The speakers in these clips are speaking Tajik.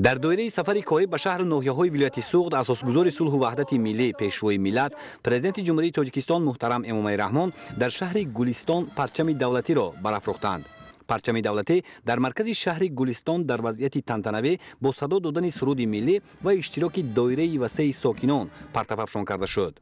در دوره سفر کاری به شهر و ناحیه‌های ولایت سوغد اساسگزار صلح و وحدت ملی پیشروی ملت پرزیدنت جمهوری تاجیکستان محترم امام رحمان در شهر گلستان پرچم دولتی را برافروختند. پرچم دولتی در مرکز شهر گلستان در وضعیت تنتنوی با صدا دادن سرود ملی و اشتراک دایره وسیع ساکنان پرتاب افشان کرده شد.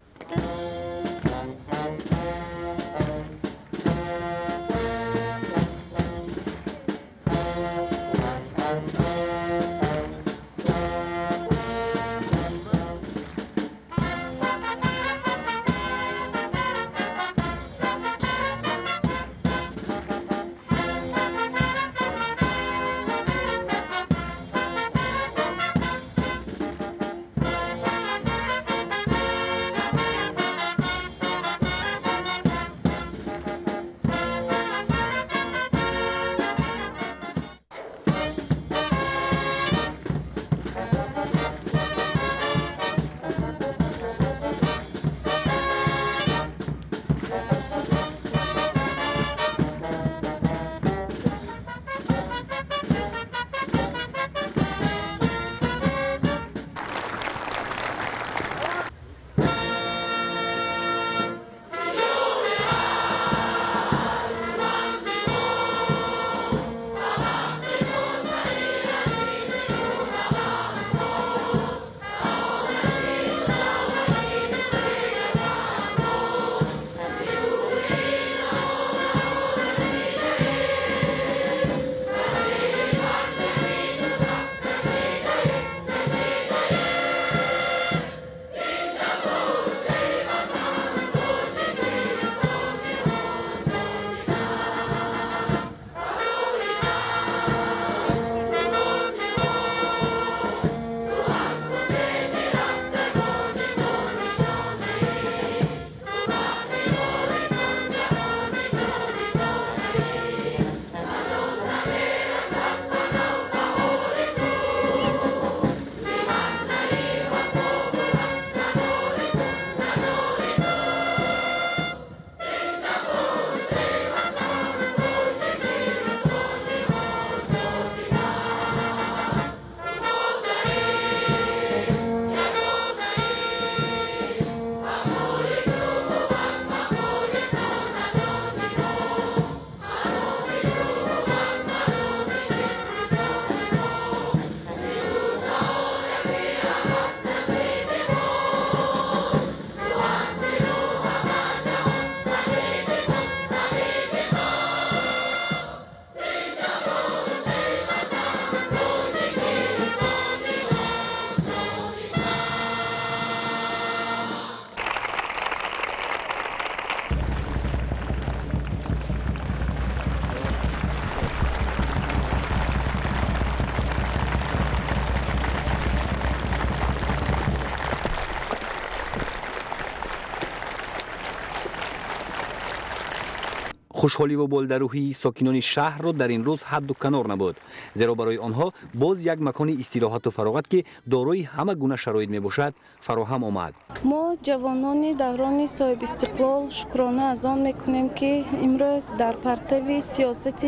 خوشحالی و بلدروحی ساکنان شهر را در این روز حد و کنار نبود، زیرا برای آنها باز یک مکان استراحت و فراغت که دارای همه گونه شرایط می باشد فراهم آمد. ما جوانان دوران صاحب استقلال شکرانه از آن میکنیم که امروز در پرتو سیاست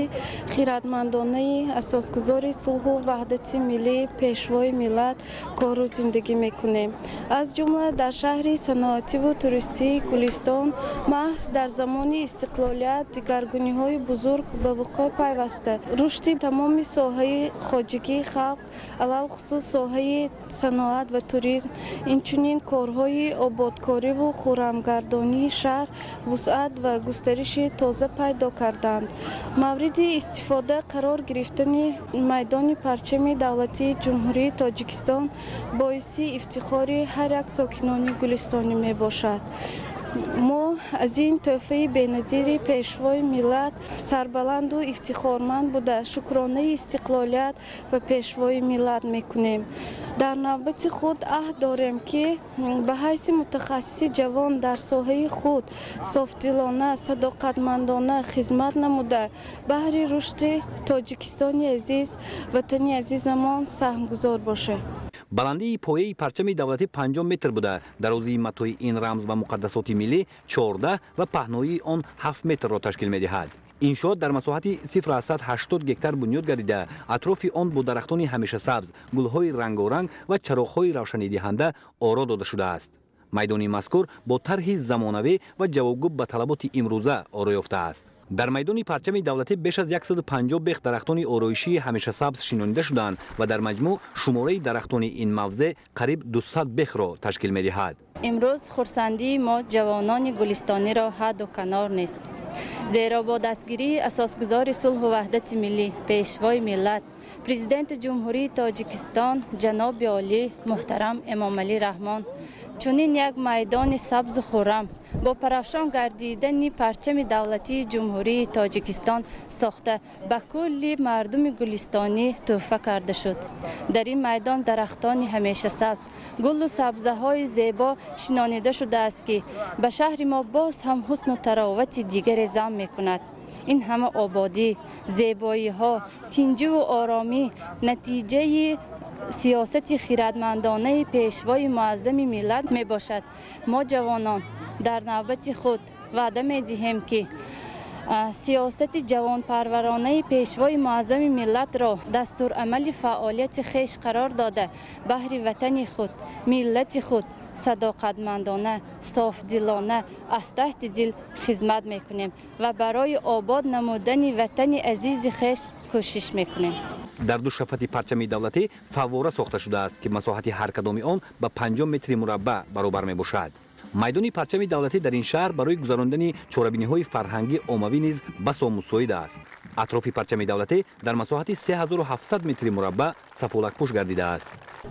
خیرتمندانه اساسگزار صلح و وحدت ملی پیشوای ملت کار و زندگی میکنیم. از جمله در شهر صنعتی و توریستی گلستان محض در زمان استقلالیت دگرگونی‌های بزرگ به وقوع پیوسته. رشد تمام ساحه خواجگی خلق علل خصوص ساحه صنعت و توریسم اینچنین کارهای آبادکاری و خرمگردانی شهر وسعت و گسترش تازه پیدا کردند. مورد استفاده قرار گرفتن میدان پرچم دولتی جمهوری تاجیکستان باعث افتخار هر یک ساکنان گلستانی می باشد. ما از این تحفه بی‌نظیر پیشوای ملت سربلند و افتخارمند بوده شکرانه استقلالیت و پیشوای ملت میکنیم. در نوبت خود عهد داریم که به حیث متخصص جوان در ساحه خود صافدلانه صداقتمندانه خدمت نموده بهر رشد تاجیکستان عزیز وطن عزیزمان سهمگزار باشه. بلندی پایه پرچم دولتی 5 متر بوده، درازی متوی این رمز و مقدسات ملی 14 و پهنایی آن 7 متر را تشکیل می‌دهد. иншоот дар масоҳати 0,80 гектар бунёд гардида атрофи он бо дарахтони ҳамешасабз, гулҳои рангоранг ва чароғҳои равшанидиҳанда оро дода шудааст. майдони мазкур бо тарҳи замонавӣ ва ҷавобгӯ ба талаботи имрӯза оро ёфтааст. дар майдони парчами давлатӣ беш аз 150 бех дарахтони ороишии ҳамешасабз шинонида шуданд ва дар маҷмӯъ шумораи дарахтони ин мавзеъ қариб 200 бехро ташкил медиҳад. имрӯз хурсандии мо ҷавонони гулистониро ҳадду канор нест. зеро бо дастгирии асосгузори сулҳу ваҳдати миллӣ, пешвои миллат, президенти ҷумҳурии Тоҷикистон ҷаноби олӣ муҳтарам Эмомалӣ Раҳмон чунин як майдони сабзу хуррам бо парафшон гардидани парчами давлатии ҷумҳурии Тоҷикистон сохта ба кулли мардуми гулистонӣ тӯҳфа карда шуд. дар ин майдон дарахтони ҳамешасабз, гулу сабзаҳои зебо шинонида шудааст, ки ба шаҳри мо боз ҳам ҳусну таровати дигаре зам мекунад. ин ҳама ободӣ, зебоиҳо, тинҷиву оромӣ натиҷаи сиёсати хиратмандонаи пешвои муаззами миллат мебошад. мо ҷавонон дар навбати худ ваъда медиҳем, ки сиёсати ҷавонпарваронаи пешвои муаззами миллатро дастурамали фаъолияти хеш қарор дода баҳри ватани худ, миллати худ садоқатмандона, софдилона аз таҳти дил хизмат мекунем ва барои обод намудани ватани азизи хеш кӯшиш мекунем. дар ду шафати парчами давлатӣ фаввора сохта шудааст, ки масоҳати ҳар кадоми он ба 50 метри мураббаъ баробар мебошад. майдони парчами давлатӣ дар ин шаҳр барои гузарондани чорабиниҳои фарҳангӣ оммавӣ низ басо мусоид аст. атрофи парчами давлатӣ дар масоҳати 3700 метри мураббаъ сафолакпӯш гардидааст.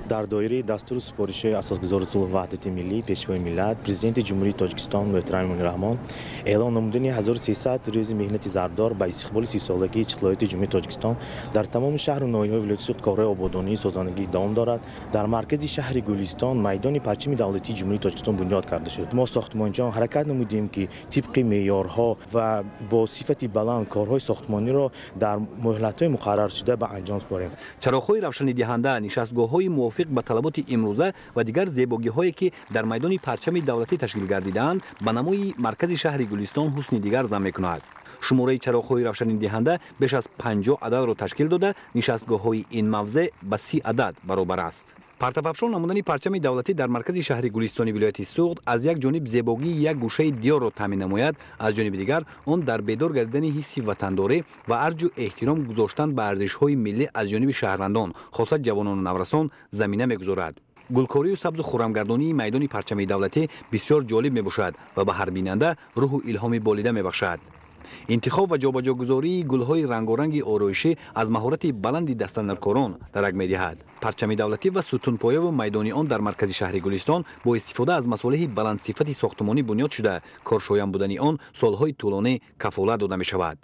дар доираи дастури супориши асосгузори сулҳу ваҳдати миллӣ пешвои миллат, президенти ҷумҳурии Тоҷикистон муҳтарам Эмомалӣ Раҳмон эълон намудани 1300 рӯзи меҳнати зардор ба истиқболи 30-солагии иstiqloliyati ҷумҳурии Тоҷикистон дар тамоми шаҳру ноҳияҳои вилояти суд корҳои ободонии созандагӣ давом дорад. дар маркази шаҳри Гулистон майдони парчами давлатии ҷумҳурии Тоҷикистон бунёд карда шуд. мо сохтмончиён ҳаракат намудем, ки тибқи меъёрҳо ва бо сифати баланд корҳои сохтмониро дар муҳлатҳои муқарраршуда ба анҷом спорем. чароғҳои равшанидиҳанда, нишастгоҳҳои мувофиқ ба талаботи имрӯза ва дигар зебогиҳое, ки дар майдони парчами давлатӣ ташкил гардидаанд, ба намои маркази шаҳри Гулистон ҳусни дигар зам мекунад. шумораи чароғҳои равшанидиҳанда беш аз 50 ададро ташкил дода, нишастгоҳҳои ин мавзеъ ба 30 адад баробар аст. партафафшон намудани парчами давлатӣ дар маркази шаҳри Гулистони вилояти Суғд аз як ҷониб зебогии як гӯшаи диёрро таъмин намояд, аз ҷониби дигар он дар бедор гардидани ҳисси ватандорӣ ва арҷу эҳтиром гузоштан ба арзишҳои миллӣ аз ҷониби шаҳрвандон, хосат ҷавонону наврасон замина мегузорад. гулкорию сабзу хуррамгардонии майдони парчами давлатӣ бисёр ҷолиб мебошад ва ба ҳарбинанда рӯҳу илҳоми болида мебахшад. интихоб ва ҷобаҷогузории гулҳои рангоранги ороишӣ аз маҳорати баланди дастанаркорон дарак медиҳад. парчами давлатӣ ва сутунпояву майдони он дар маркази шаҳри Гулистон бо истифода аз масолиҳи баландсифати сохтмонӣ бунёд шуда, коршоям будани он солҳои тӯлонӣ кафолат дода мешавад.